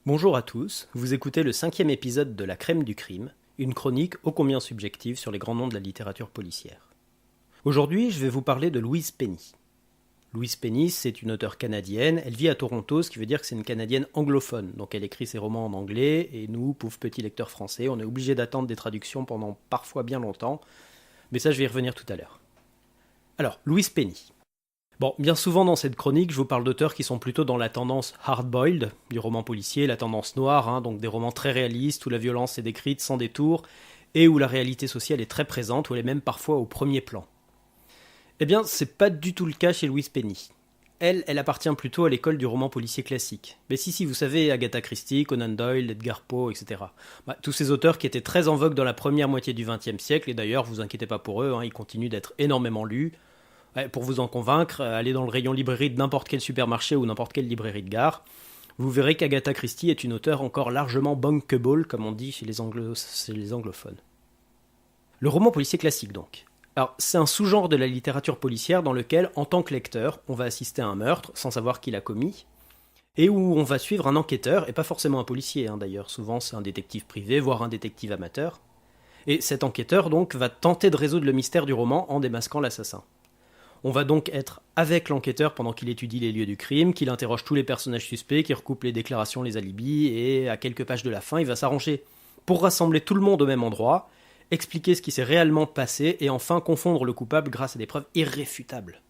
Bonjour à tous, vous écoutez le 5e épisode de La Crème du Crime, une chronique ô combien subjective sur les grands noms de la littérature policière. Aujourd'hui, je vais vous parler de Louise Penny. Louise Penny, c'est une auteure canadienne, elle vit à Toronto, ce qui veut dire que c'est une Canadienne anglophone, donc elle écrit ses romans en anglais, et nous, pauvres petits lecteurs français, on est obligés d'attendre des traductions pendant parfois bien longtemps, mais ça je vais y revenir tout à l'heure. Alors, Louise Penny. Bon, bien souvent dans cette chronique, je vous parle d'auteurs qui sont plutôt dans la tendance hard-boiled, du roman policier, la tendance noire, donc des romans très réalistes où la violence est décrite sans détour et où la réalité sociale est très présente, où elle est même parfois au premier plan. Eh bien, c'est pas du tout le cas chez Louise Penny. Elle appartient plutôt à l'école du roman policier classique. Mais si, vous savez, Agatha Christie, Conan Doyle, Edgar Poe, etc. Tous ces auteurs qui étaient très en vogue dans la première moitié du XXe siècle, et d'ailleurs, vous inquiétez pas pour eux, ils continuent d'être énormément lus. Pour vous en convaincre, allez dans le rayon librairie de n'importe quel supermarché ou n'importe quelle librairie de gare. Vous verrez qu'Agatha Christie est une auteure encore largement bankable, comme on dit chez les anglophones. Le roman policier classique, donc. Alors, c'est un sous-genre de la littérature policière dans lequel, en tant que lecteur, on va assister à un meurtre sans savoir qui l'a commis, et où on va suivre un enquêteur, et pas forcément un policier d'ailleurs, souvent c'est un détective privé, voire un détective amateur. Et cet enquêteur, donc, va tenter de résoudre le mystère du roman en démasquant l'assassin. On va donc être avec l'enquêteur pendant qu'il étudie les lieux du crime, qu'il interroge tous les personnages suspects, qu'il recoupe les déclarations, les alibis, et à quelques pages de la fin, il va s'arranger pour rassembler tout le monde au même endroit, expliquer ce qui s'est réellement passé, et enfin confondre le coupable grâce à des preuves irréfutables.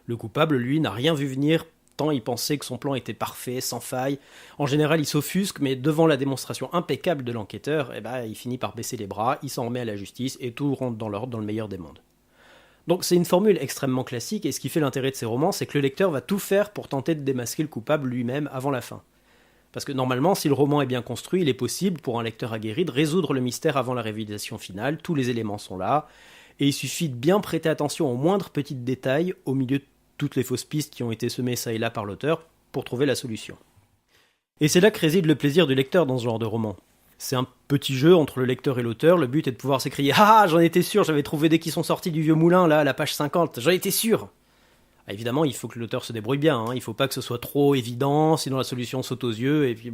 Le coupable, lui, n'a rien vu venir, tant il pensait que son plan était parfait, sans faille. En général, il s'offusque, mais devant la démonstration impeccable de l'enquêteur, il finit par baisser les bras, il s'en remet à la justice, et tout rentre dans l'ordre dans le meilleur des mondes. Donc c'est une formule extrêmement classique, et ce qui fait l'intérêt de ces romans, c'est que le lecteur va tout faire pour tenter de démasquer le coupable lui-même avant la fin. Parce que normalement, si le roman est bien construit, il est possible pour un lecteur aguerri de résoudre le mystère avant la révélation finale, tous les éléments sont là, et il suffit de bien prêter attention aux moindres petits détails, au milieu de toutes les fausses pistes qui ont été semées ça et là par l'auteur, pour trouver la solution. Et c'est là que réside le plaisir du lecteur dans ce genre de roman. C'est un petit jeu entre le lecteur et l'auteur, le but est de pouvoir s'écrier « Ah, j'en étais sûr, j'avais trouvé dès qu'ils sont sortis du vieux moulin, là, à la page 50, j'en étais sûr !» Évidemment, il faut que l'auteur se débrouille bien, il faut pas que ce soit trop évident, sinon la solution saute aux yeux, et puis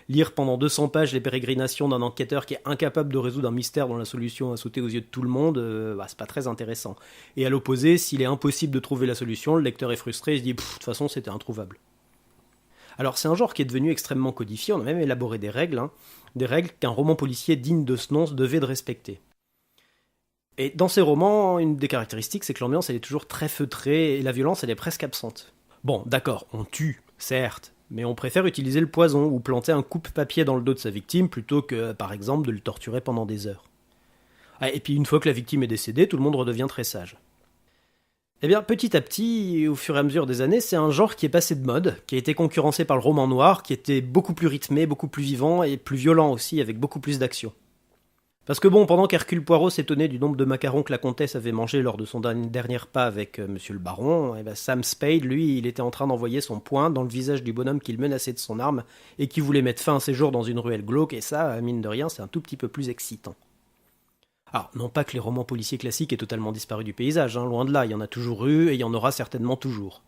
lire pendant 200 pages les pérégrinations d'un enquêteur qui est incapable de résoudre un mystère dont la solution a sauté aux yeux de tout le monde, c'est pas très intéressant. Et à l'opposé, s'il est impossible de trouver la solution, le lecteur est frustré, il se dit « De toute façon, c'était introuvable ». Alors c'est un genre qui est devenu extrêmement codifié, on a même élaboré des règles qu'un roman policier digne de ce nom se devait de respecter. Et dans ces romans, une des caractéristiques, c'est que l'ambiance elle est toujours très feutrée et la violence elle est presque absente. Bon, d'accord, on tue, certes, mais on préfère utiliser le poison ou planter un coupe-papier dans le dos de sa victime plutôt que, par exemple, de le torturer pendant des heures. Et puis une fois que la victime est décédée, tout le monde redevient très sage. Eh bien, petit à petit, au fur et à mesure des années, c'est un genre qui est passé de mode, qui a été concurrencé par le roman noir, qui était beaucoup plus rythmé, beaucoup plus vivant et plus violent aussi, avec beaucoup plus d'action. Parce que bon, pendant qu'Hercule Poirot s'étonnait du nombre de macarons que la comtesse avait mangé lors de son dernier repas avec monsieur le baron, Sam Spade, lui, il était en train d'envoyer son poing dans le visage du bonhomme qu'il menaçait de son arme et qui voulait mettre fin à ses jours dans une ruelle glauque, et ça, mine de rien, c'est un tout petit peu plus excitant. Alors, non pas que les romans policiers classiques aient totalement disparu du paysage, loin de là, il y en a toujours eu et il y en aura certainement toujours.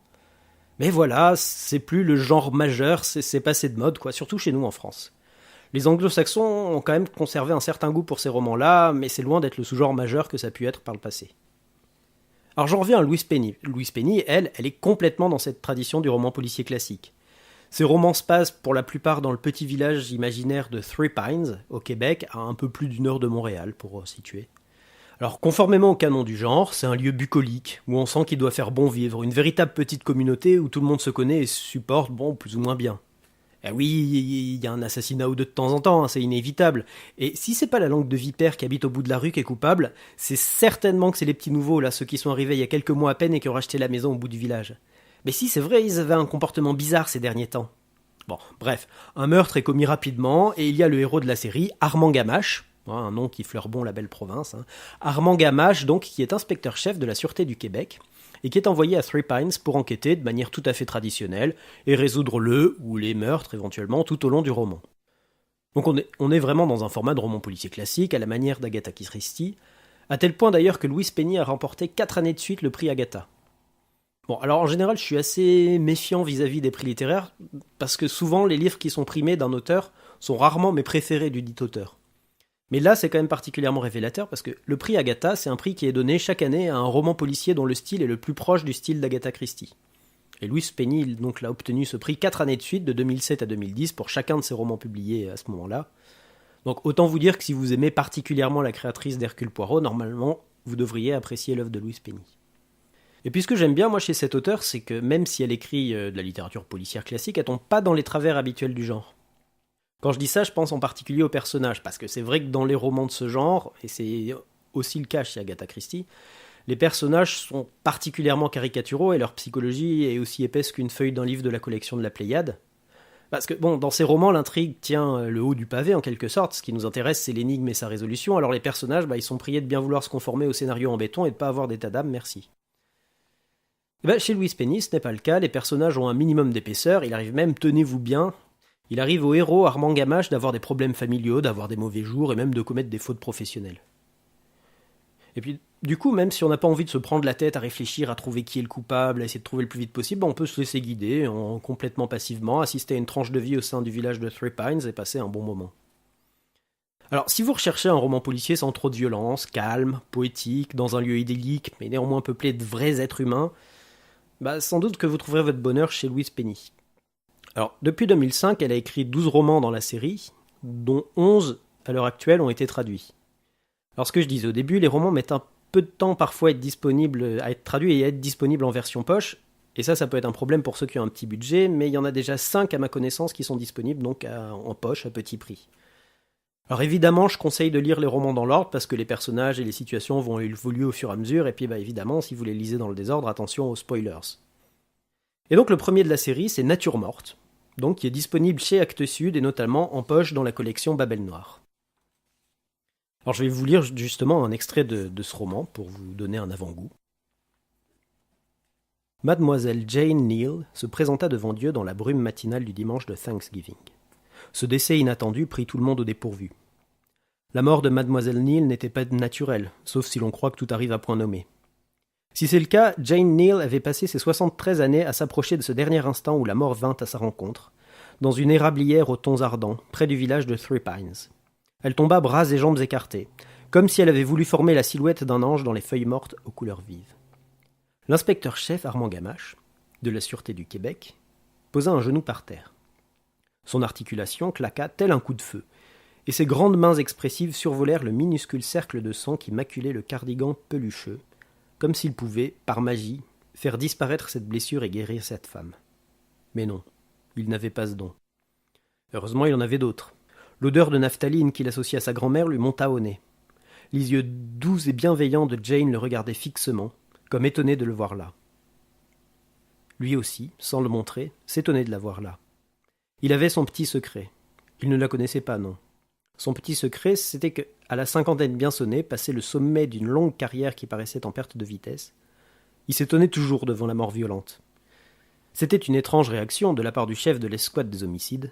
Mais voilà, c'est plus le genre majeur, c'est passé de mode, surtout chez nous en France. Les anglo-saxons ont quand même conservé un certain goût pour ces romans-là, mais c'est loin d'être le sous-genre majeur que ça a pu être par le passé. Alors j'en reviens à Louise Penny. Louise Penny, elle est complètement dans cette tradition du roman policier classique. Ces romans se passent pour la plupart dans le petit village imaginaire de Three Pines, au Québec, à un peu plus d'une heure de Montréal, pour situer. Alors, conformément au canon du genre, c'est un lieu bucolique, où on sent qu'il doit faire bon vivre, une véritable petite communauté où tout le monde se connaît et se supporte, plus ou moins bien. Oui, il y a un assassinat ou deux de temps en temps, c'est inévitable. Et si c'est pas la langue de vipère qui habite au bout de la rue qui est coupable, c'est certainement que c'est les petits nouveaux, ceux qui sont arrivés il y a quelques mois à peine et qui ont racheté la maison au bout du village. Mais si, c'est vrai, ils avaient un comportement bizarre ces derniers temps. Bon, bref, un meurtre est commis rapidement, et il y a le héros de la série, Armand Gamache, un nom qui fleure bon la belle province, Armand Gamache, donc, qui est inspecteur-chef de la Sûreté du Québec, et qui est envoyé à Three Pines pour enquêter de manière tout à fait traditionnelle, et résoudre le ou les meurtres éventuellement tout au long du roman. Donc on est vraiment dans un format de roman policier classique, à la manière d'Agatha Christie, à tel point d'ailleurs que Louise Penny a remporté 4 années de suite le prix Agatha. Bon, alors en général, je suis assez méfiant vis-à-vis des prix littéraires, parce que souvent les livres qui sont primés d'un auteur sont rarement mes préférés du dit auteur. Mais là, c'est quand même particulièrement révélateur, parce que le prix Agatha, c'est un prix qui est donné chaque année à un roman policier dont le style est le plus proche du style d'Agatha Christie. Et Louise Penny donc, l'a obtenu ce prix 4 années de suite, de 2007 à 2010, pour chacun de ses romans publiés à ce moment-là. Donc autant vous dire que si vous aimez particulièrement la créatrice d'Hercule Poirot, normalement, vous devriez apprécier l'œuvre de Louise Penny. Et puis ce que j'aime bien, moi, chez cet auteur, c'est que même si elle écrit de la littérature policière classique, elle tombe pas dans les travers habituels du genre. Quand je dis ça, je pense en particulier aux personnages, parce que c'est vrai que dans les romans de ce genre, et c'est aussi le cas chez Agatha Christie, les personnages sont particulièrement caricaturaux et leur psychologie est aussi épaisse qu'une feuille d'un livre de la collection de la Pléiade. Parce que, bon, dans ces romans, l'intrigue tient le haut du pavé en quelque sorte. Ce qui nous intéresse, c'est l'énigme et sa résolution. Alors les personnages, ils sont priés de bien vouloir se conformer au scénario en béton et de pas avoir d'état d'âme, merci. Chez Louise Penny, ce n'est pas le cas. Les personnages ont un minimum d'épaisseur. Il arrive même, tenez-vous bien, il arrive au héros Armand Gamache d'avoir des problèmes familiaux, d'avoir des mauvais jours et même de commettre des fautes professionnelles. Et puis, du coup, même si on n'a pas envie de se prendre la tête à réfléchir, à trouver qui est le coupable, à essayer de trouver le plus vite possible, on peut se laisser guider, complètement passivement, assister à une tranche de vie au sein du village de Three Pines et passer un bon moment. Alors, si vous recherchez un roman policier sans trop de violence, calme, poétique, dans un lieu idyllique, mais néanmoins peuplé de vrais êtres humains, sans doute que vous trouverez votre bonheur chez Louise Penny. Alors, depuis 2005, elle a écrit 12 romans dans la série, dont 11, à l'heure actuelle, ont été traduits. Alors, ce que je disais au début, les romans mettent un peu de temps parfois à être traduits et à être disponibles en version poche, et ça peut être un problème pour ceux qui ont un petit budget, mais il y en a déjà 5 à ma connaissance qui sont disponibles, donc en poche, à petit prix. Alors évidemment, je conseille de lire les romans dans l'ordre, parce que les personnages et les situations vont évoluer au fur et à mesure, et puis évidemment, si vous les lisez dans le désordre, attention aux spoilers. Et donc le premier de la série, c'est Nature morte, donc qui est disponible chez Actes Sud, et notamment en poche dans la collection Babel Noir. Alors je vais vous lire justement un extrait de ce roman, pour vous donner un avant-goût. Mademoiselle Jane Neal se présenta devant Dieu dans la brume matinale du dimanche de Thanksgiving. Ce décès inattendu prit tout le monde au dépourvu. La mort de Mademoiselle Neal n'était pas naturelle, sauf si l'on croit que tout arrive à point nommé. Si c'est le cas, Jane Neal avait passé ses 73 années à s'approcher de ce dernier instant où la mort vint à sa rencontre, dans une érablière aux tons ardents, près du village de Three Pines. Elle tomba bras et jambes écartés, comme si elle avait voulu former la silhouette d'un ange dans les feuilles mortes aux couleurs vives. L'inspecteur-chef Armand Gamache, de la Sûreté du Québec, posa un genou par terre. Son articulation claqua tel un coup de feu, et ses grandes mains expressives survolèrent le minuscule cercle de sang qui maculait le cardigan pelucheux, comme s'il pouvait, par magie, faire disparaître cette blessure et guérir cette femme. Mais non, il n'avait pas ce don. Heureusement, il en avait d'autres. L'odeur de naphtaline qu'il associait à sa grand-mère lui monta au nez. Les yeux doux et bienveillants de Jane le regardaient fixement, comme étonné de le voir là. Lui aussi, sans le montrer, s'étonnait de la voir là. Il avait son petit secret. Il ne la connaissait pas, non. Son petit secret, c'était que, à la cinquantaine bien sonnée, passé le sommet d'une longue carrière qui paraissait en perte de vitesse, il s'étonnait toujours devant la mort violente. C'était une étrange réaction de la part du chef de l'escouade des homicides,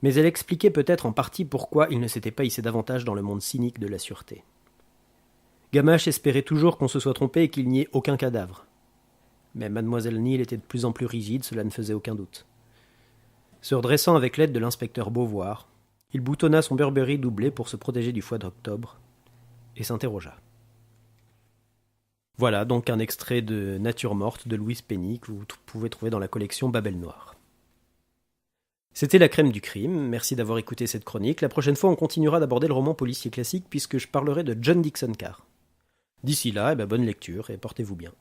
mais elle expliquait peut-être en partie pourquoi il ne s'était pas hissé davantage dans le monde cynique de la sûreté. Gamache espérait toujours qu'on se soit trompé et qu'il n'y ait aucun cadavre. Mais Mademoiselle Neal était de plus en plus rigide, cela ne faisait aucun doute. Se redressant avec l'aide de l'inspecteur Beauvoir, il boutonna son Burberry doublé pour se protéger du froid d'octobre, et s'interrogea. Voilà donc un extrait de Nature morte de Louise Penny que vous pouvez trouver dans la collection Babel Noir. C'était la crème du crime, merci d'avoir écouté cette chronique. La prochaine fois, on continuera d'aborder le roman policier classique puisque je parlerai de John Dixon Carr. D'ici là, bonne lecture et portez-vous bien.